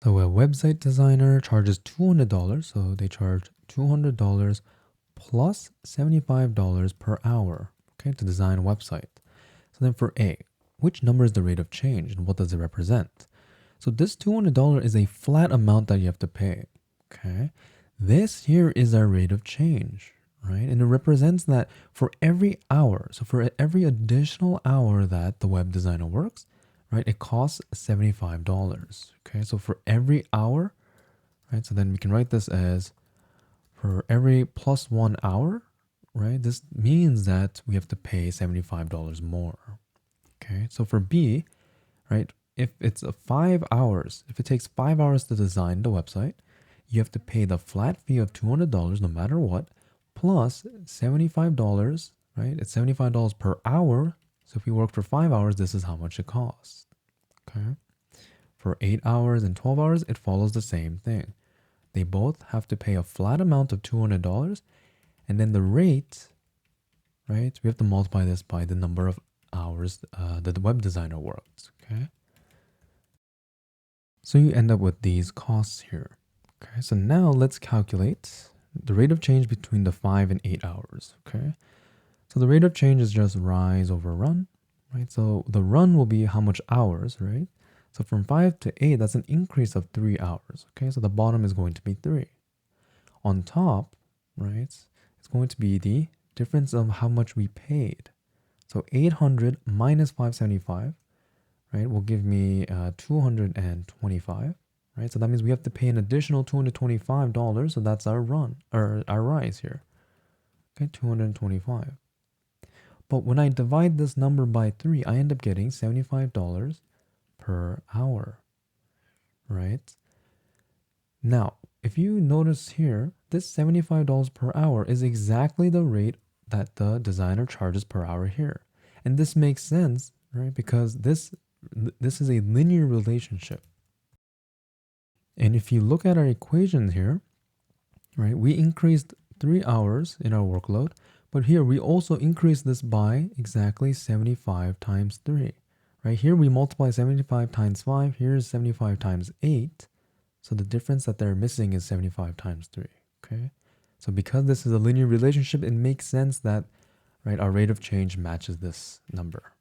So a website designer charges $200, so they charge $200 plus $75 per hour, okay, to design a website. So then for A, which number is the rate of change and what does it represent? So this $200 is a flat amount that you have to pay, okay? This here is our rate of change, right? And it represents that for every hour, so for every additional hour that the web designer works, right, it costs $75, okay? So for every hour, right, so then we can write this as for every plus 1 hour, right? This means that we have to pay $75 more, okay? So for B, right, if it's 5 hours, if it takes 5 hours to design the website, you have to pay the flat fee of $200 no matter what, plus $75, right? It's $75 per hour. So if we work for 5 hours, this is how much it costs, okay? For 8 hours and 12 hours, it follows the same thing. They both have to pay a flat amount of $200, and then the rate, right? We have to multiply this by the number of hours that the web designer worked, okay? So you end up with these costs here. Okay, so now let's calculate the rate of change between the 5 and 8 hours, okay? So the rate of change is just rise over run, right? So the run will be how much hours, right? So from 5 to 8, that's an increase of 3 hours, okay? So the bottom is going to be 3. On top, right, it's going to be the difference of how much we paid. So 800 minus 575, right, will give me 225, right? So that means we have to pay an additional $225. So that's our run, or our rise here. Okay, 225. But when I divide this number by 3, I end up getting $75 per hour, right? Now, if you notice here, this $75 per hour is exactly the rate that the designer charges per hour here. And this makes sense, right? Because this is a linear relationship. And if you look at our equation here, right, we increased 3 hours in our workload, but here we also increased this by exactly 75 times 3. Right here we multiply 75 times 5, here's 75 times 8. So the difference that they're missing is 75 times 3, okay? So because this is a linear relationship, it makes sense that, right, our rate of change matches this number.